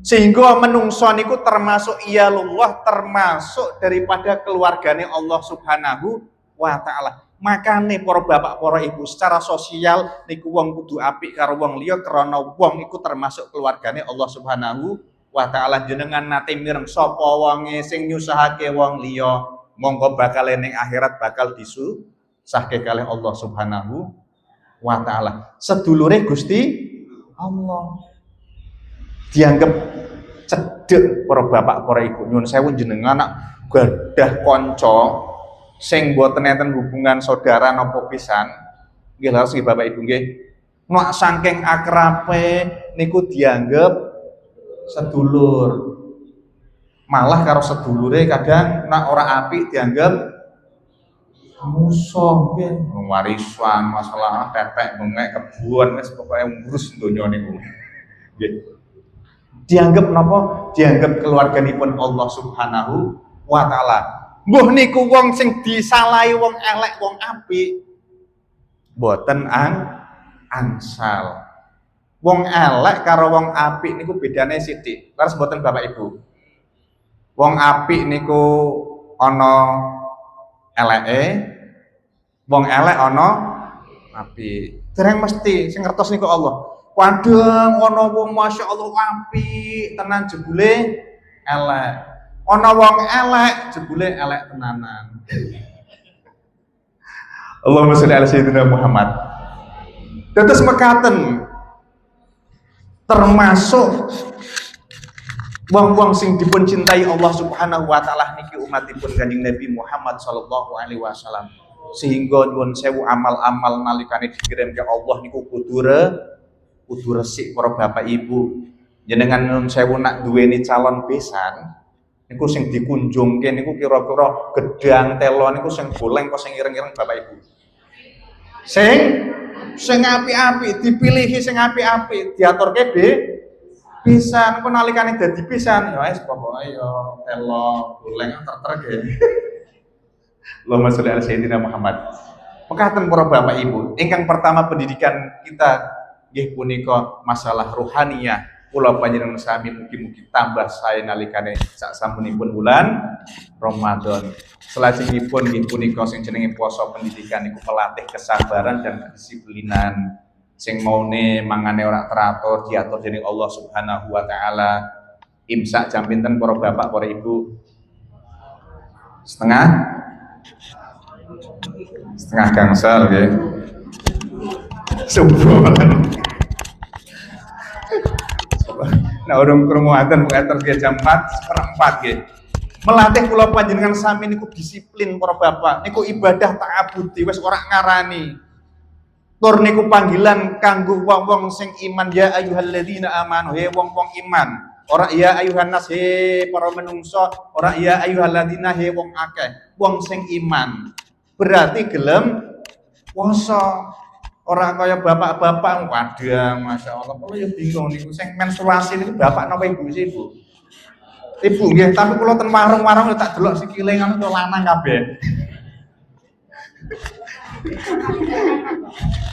Sehingga menungso niku termasuk iyalullah, termasuk daripada keluargane Allah Subhanahu wa taala. Makane para bapak, para ibu secara sosial niku wong kudu apik karo wong liya krana wong iku termasuk keluargane Allah Subhanahu wa taala. Jenengan nate mireng sapa wonge sing nyusahake wong liya, monggo bakal ning akhirat bakal disusahke kalih Allah Subhanahu wa taala. Sedulure Gusti Allah. Dianggap cedek para bapak, para ibu. Nyuwun sewu jenengan anak gadah kanca sing mboten enten hubungan saudara napa pisan. Nggih laras nggih Bapak Ibu nggih. Nek saking akrabe niku dianggap sedulur. Malah karo sedulure kadang nek ora apik dianggap musuh nggih. Warisan, masalah pepek bengek kebun wis pokoke ngurus donya niku. Nggih. Dianggap napa? Dianggap keluarganipun Allah Subhanahu wa taala. Mbuh niku wong sing disalahi wong elek wong apik mboten angsal. Wong elek karo wong apik niku bedane sithik. Leres mboten Bapak Ibu? Wong apik niku ana eleke, wong elek ana apik. Dereng mesti sing ngertos niku Allah. Kadang ana wong Masya Allah apik tenan jebule elek. Ana wong elek jebule elek tenanan. Allahumma sholli ala sayyidina Muhammad. Dados mekaten termasuk wong-wong sing dipun cintai Allah Subhanahu wa taala niki umatipun Kanjeng Nabi Muhammad sallallahu alaihi wasallam. Sehingga nyuwun sewu amal-amal nalikane dikirim ke Allah niku kudu resik para bapak ibu. Jenengan nyuwun sewu nak duweni calon besan niku sing dikunjungke niku kira-kira gedang telo niku sing goleng kok sing ireng-ireng Bapak Ibu. Sing apik-apik dipilihi sing apik-apik diaturke pisan niku nalikane dadi pisan ya wis pokoke ya telo goleng terter nggih. Allahumma sholli ala sayyidina Muhammad. Mekaten para Bapak Ibu, ingkang pertama pendidikan kita nggih punika masalah rohaniyah. Kula panjenengan sami mugi-mugi tambah sae nalikane saksampunipun bulan Ramadan. Selajengipun nggih punika sing jenenge puasa pendidikan niku melatih kesabaran dan kedisiplinan. Sing maune mangane ora teratur diatur dening Allah Subhanahu wa taala. Imsak jam pinten para Bapak, para Ibu? Setengah gangsal nggih. Subuh. Nah, urung krungu aten terus nggih jam 4:04 nggih. Melatih kula panjenengan sami niku disiplin para Bapak. Niku ibadah ta'abudi wis ora ngarani. Tur niku panggilan kanggo wong-wong sing iman, ya ayyuhalladzina amanu, he wong-wong iman. Ora ya ayuhan nas, he para menungso, ora ya ayyuhalladzina, he wong akeh, wong sing iman. Berarti gelem puasa. Ora kaya bapak-bapak, waduh, masya Allah, kalau ya bingung nih, sing menstruasi ini bapak napa ibu sih ibu? Ibu nggih, tapi kalau ten warung-warung ya tak delok sikile ngono kok lanang kabeh.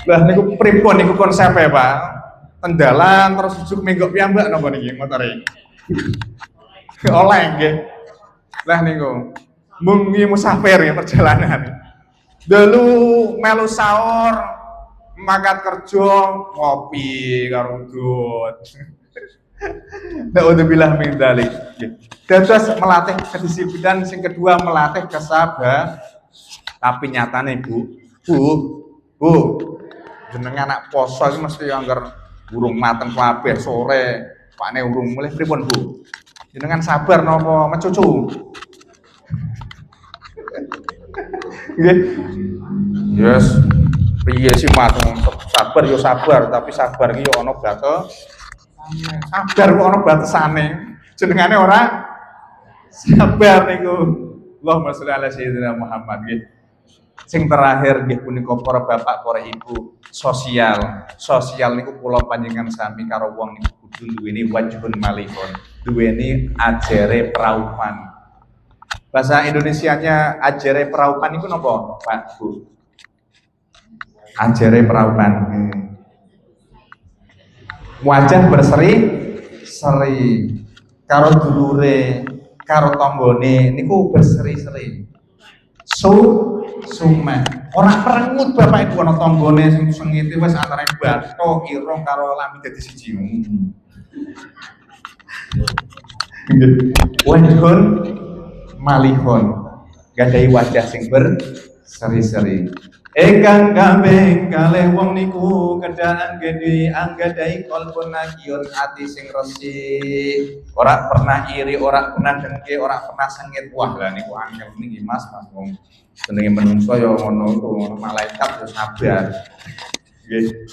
Lah niku pripun niku konsepe, Pak? Tendalan terus juk menggok piyambak napa niki motore? Oleh nggih. Lah niku mung musafir ya perjalanan. Dulu melu sahur, makan kerja, ngopi karo udut. Naudzubillah min dzalik. Dados melatih kedisiplinan, sing kedua melatih kesabaran. Tapi nyatane Bu, jenengan anak poso iki mesti anggar urung mateng kabeh sore, pakne urung mulih pripun Bu? Jenengan sabar napa mecucu? Nggih. Yes. Piye sih mateng sabar yo sabar, tapi sabar iki yo ana batas. Sabar kok ana batasane. Jenengane ora sabar niku. Allahumma sholli ala sayyidina Muhammad nggih. Sing terakhir nggih punika para bapak, para ibu, sosial. Sosial niku kula panjenengan sami karo wong niku kudu duweni wajhun malihun, duweni ajere praupan. Bahasa Indonesianya ajere praupan niku napa, Pak, Bu? Ajere praupan. Wajah berseri-seri karo dulure, karo tanggane niku berseri-seri. Sumeh. Ora perengut bapak ibu ana tanggane sing sengite wis antara bathok irung karo lambi dadi siji. Wajhun malihun. Gadai wajah sing berseri-seri. Ingkang kabeh kalih wong niku kedaan gede anggadai kalbun nagiun ati sing resik, ora pernah iri, ora pernah dengki, ora pernah sengit. Wah lah niku angel niki Mas wong jenenge menungso ya ngono iku, malaikat wis sabar. Nggih.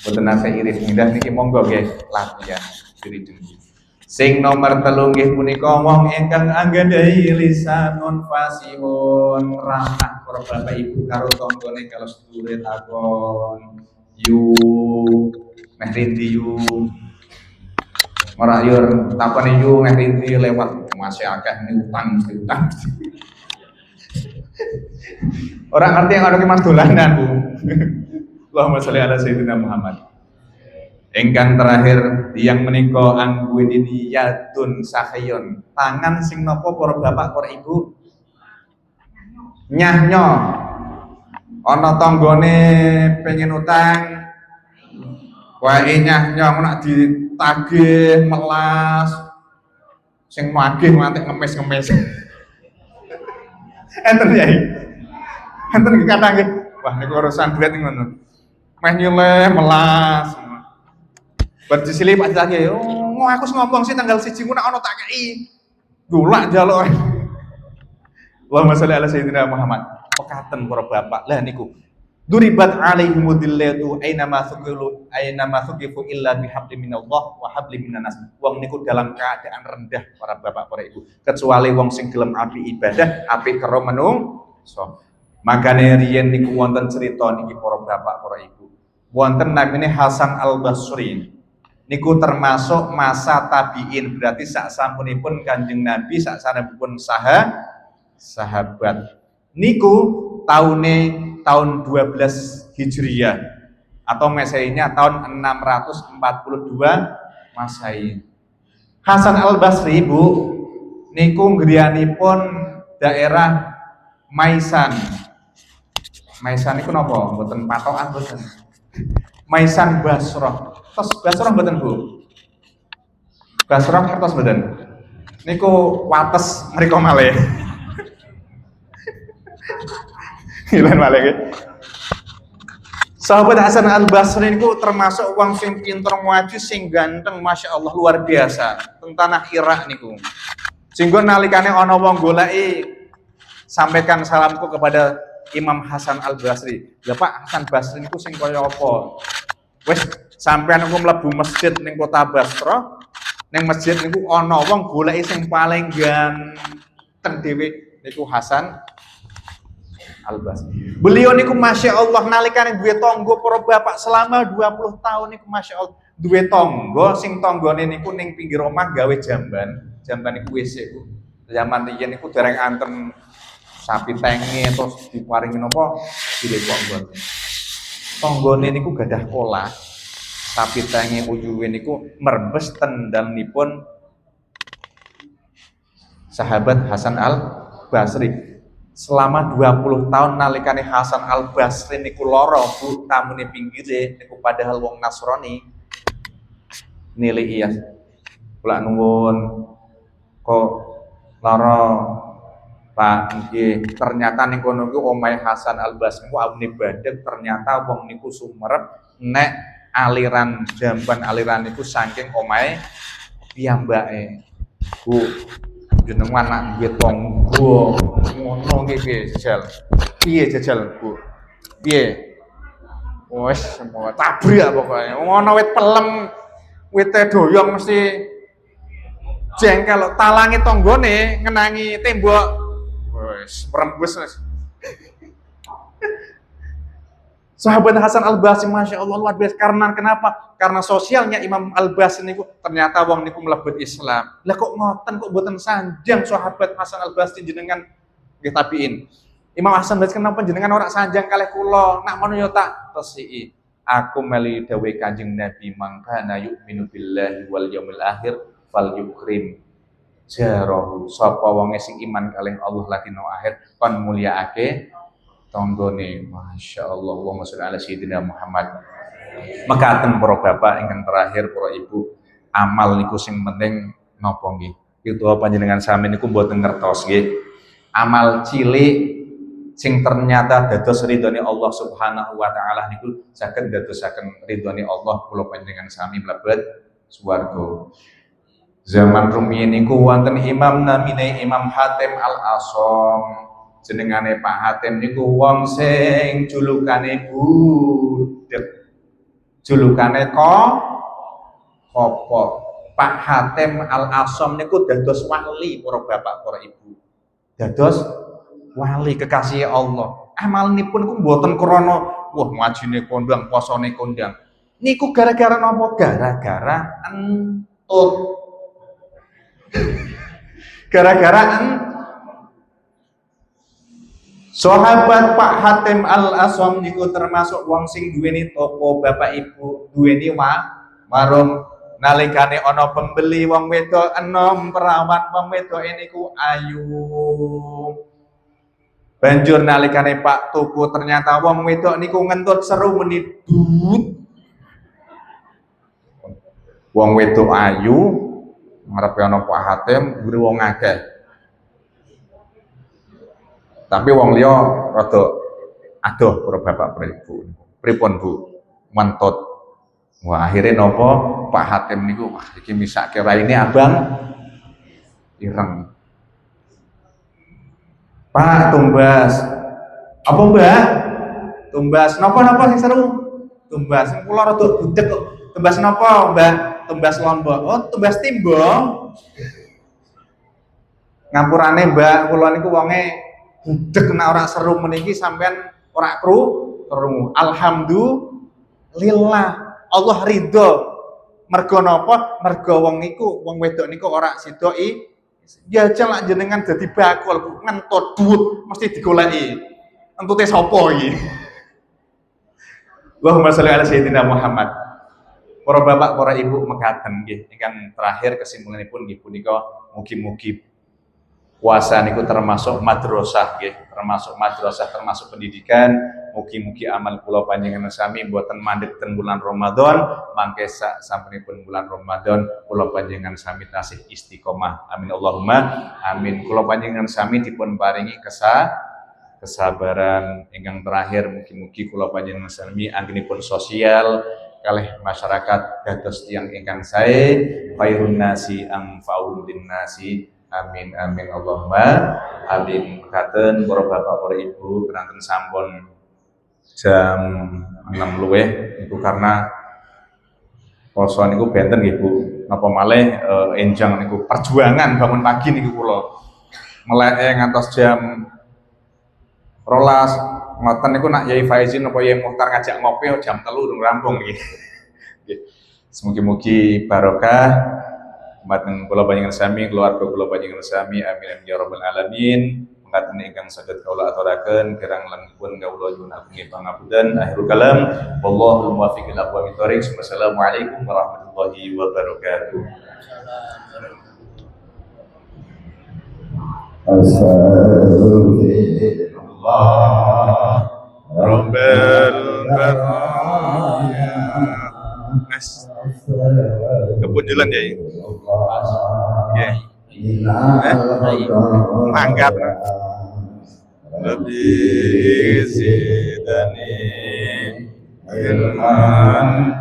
Boten nate iri indah niki monggo nggih latihan diri dengki. Sing nomor 3 nggih punika wong ingkang anggadai lisanun fasihun, ramah para bapak ibu karo tanggane kalau sedulure takon yu meh rindi yu ora yo takone yu meh rindi lewat masih akeh utang mesti utang. Ora ngerti yang ada Mas dolanan Bu. Allahumma sholli ala sayyidina Muhammad. Engkang terakhir yang menika angguini yadun sahayun, tangan sing nopo para bapak, para ibu? Nyahnyo. Ana tanggane pengen utang, wae nyahnyo nak ditagih melas, sing magih nganti ngemis-ngemis. Enten ya. Enten kata nggih. Wah niku urusan duit ngono. Meh nyeleh melas. Berjisili Pak Jaki, oh aku ngomong sih tanggal 1 ku nak ono tak kei. Golak njaluk. Allahumma sholli ala sayyidina Muhammad. Pekaten para bapak. Lah niku. Duribat alaihimudillatu ainama thuqifu illa bihabli minallah wa habli minan nas. Wong niku dalam keadaan rendah para bapak, para ibu. Kecuali wong sing gelem api ibadah, api karo menungso. Makane riyen niku wonten cerita niki para bapak, para ibu. Wonten namine Hasan Al-Basri. Niku termasuk masa tabiin, berarti sak sampunipun Kanjeng Nabi, sak sanepipun sahabat. Niku tahun 12 Hijriyah atau Masehinya tahun 642 Masehi. Hasan Al-Basri Bu niku ngriyanipun daerah Maisan. Maisan niku napa? Mboten patokan mboten. Maisan Basrah. Terus Basrah mboten Bu? Basrah kertas mboten? Niku wates mriko malih. Hilang malih nggih. Sahabat Hasan Al-Basri niku termasuk wong sing pinter ngaji sing ganteng Masya Allah luar biasa teng tanah Irak niku. Sehingga nalikane ana wong goleki sampaikan salamku kepada Imam Hasan Al-Basri. Ya Pak Hasan Basri niku sing kaya apa? Wis sampean niku mlebu masjid ning kota Basra, ning masjid niku ana wong goleki sing paling ganteng dhewe niku Hasan Al-Basri. Beliau niku Masya Allah nalikane duwe tangga para bapak selama 20 tahun niku Masya Allah duwe tangga sing tanggane niku ning pinggir omah gawe jamban. Jamban niku WC Bu. Zaman riyen niku dereng anten sapi tenge terus diparingi napa dilebok nggon. Tanggane niku gadah kolah. Sapi tenge uyuwe niku merbes tendangipun sahabat Hasan Al-Basri. Selama 20 tahun nalikane Hasan Al-Basri niku lara Bu, tamune pinggire niku padahal wong Nasrani. Nili iya. Kula nuwun kok lara Pak nggih. Ternyata ning kono niku omahe Hasan Al-Basri niku abune badhek, ternyata wong niku sumerep nek aliran jamban aliran niku saking omahe piyambake. Bu, jenengan anak duwe tangga ngono nggih jajal. Piye jajal, Bu? Piye? Wes semua tabrak pokoke. Ngono wit pelem, wite doyong mesti jengkel talangi tanggane ngenangi tembok. Wes merembes wes. Sahabat Hasan Al-Basri Masya Allah luar biasa. Karena kenapa? Karena sosialnya Imam Al-Basri niku ternyata wong niku mlebet Islam. Lah kok ngoten kok mboten sanjang sahabat Hasan Al-Basri jenengan nggih tabiin. Imam Hasan Al-Basri kenapa jenengan ora sanjang kalih kula? Nak ngono ya tak resiki. Aku meli dawuh Kanjeng Nabi mangkana yu'minu billahi wal yaumil akhir fal yukrim jarahu. Sapa wong sing iman kalih Allah lan dina akhir kon mulyaake tanggane. Masya Allah, Allahumma sholli ala sayyidina Muhammad. Mekaten para bapak ingkang terakhir, para ibu, amal niku sing penting napa nggih? Itu panjenengan sami niku mboten ngertos nggih. Amal cilik sing ternyata dados ridhone Allah Subhanahu wa taala niku saged dadosaken ridhone Allah kula panjenengan sami mlebet swarga. Zaman rumiyin niku wonten imam namine Imam Hatim Al-Asham. Jenengane Pak Hatim niku wong sing julukane budhek. Julukane kopo. Pak Hatim Al-Asham niku dados wali para bapak para ibu. Dados wali kekasih Allah. Amalipun niku mboten krana wah ngajine kondang, posone kondang. Niku gara-gara napa? Gara-gara entut. Gara-gara sahabat Pak Hatim Al-Asham niku termasuk wong sing duweni toko bapak ibu, duweni warung. Nalikane ana pembeli wong wedok enom perawat wong wedok niku ayu. Banjur nalikane Pak tuku ternyata wong wedok niku ngentut seru menidut. Wong wedok ayu ngarepe ana Pak Hatim guru wong akeh. Tapi wong liya rada adoh para bapak para ibu. Pripun Bu? Mentut. Wah, akhirnya napa? Pak Hatim niku wah iki misake raine abang ireng. Pak tumbas. Apa Mbak? Tumbas napa sing seru? Tumbas sing kula rada budhek kok. Tumbas napa, Mbak? Tumbas lombok. Oh, tumbas timbang. Ngampurane Mbak, kula niku wonge budek nek ora seru meniki sampean ora krungu. Alhamdulillah Allah ridho. Mergo napa? Mergo wong niku wong wedok niku ora sidoki jajal lak jenengan dadi bakul ngentut duwut mesti digoleki. entute sapa iki? Allahumma sholli ala sayyidina Muhammad. Para bapak, para ibu mekaten nggih, ingkang terakhir kesimpulanipun nggih punika mugi-mugi puasa niku termasuk madrasah nggih, termasuk pendidikan. Mugi-mugi amal kula panjenengan sami mboten mandheg ten bulan Ramadan, mangke sak sampunipun bulan Ramadan kula panjenengan sami tasih istiqomah. Amin Allahumma amin. Kula panjenengan sami dipun paringi kesabaran ingkang terakhir, mugi-mugi kula panjenengan sami anggenipun sosial kalih masyarakat dados tiyang ingkang sae, khairun nasi anfa'ul linnasi. Amin amin Allahumma amin. Katen para bapak, para ibu, penanten sampun jam 6 luwih niku karena poso niku benten nggih Bu. Napa malih enjang niku perjuangan bangun pagi niku kula. Meleke ngantos jam 12 ngoten niku nak Yai Faizin napa Yai Muhtar ngajak ngopi jam 3 durung rampung nggih. Nggih. Semoga-moga barokah dumateng kula panjenengan sami, keluarga kula panjenengan sami, amin amin ya rabbal alamin. Mekaten ingkang saged kawula aturaken kirang langkung kawula nyuwun agung pangapunten. Akhirul kalam, wallahu muwaffiq ila aqwamit thoriq. Wassalamualaikum warahmatullahi wabarakatuh. Astagfirullah Rabbal baraya. Mas kepunjulan ya mangkat lebih zidani ilman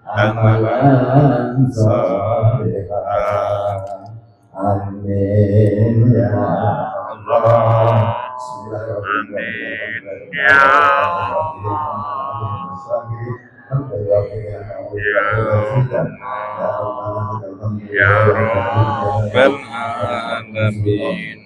amalan salihah. Amin ya Allah. Amin ya ya Rabbal alamin.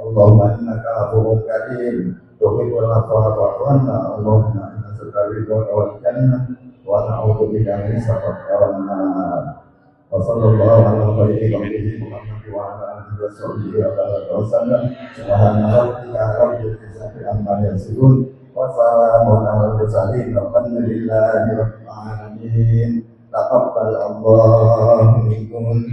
Allahumma innaka afuwwun karim tuhibbul afwa fa'fu anna. Allahumma inna nas'aluka wal jannah wa na'udzu bika min sakhatika wan nar. Wa sallallahu ala sayyidina Muhammad wa ala alihi wa sahbihi wa sallam. Subhana rabbika rabbil izzati amma yasifun wa salamun alal mursalin walhamdulillahi rabbil alamin. Taqabbal Allahu minkum.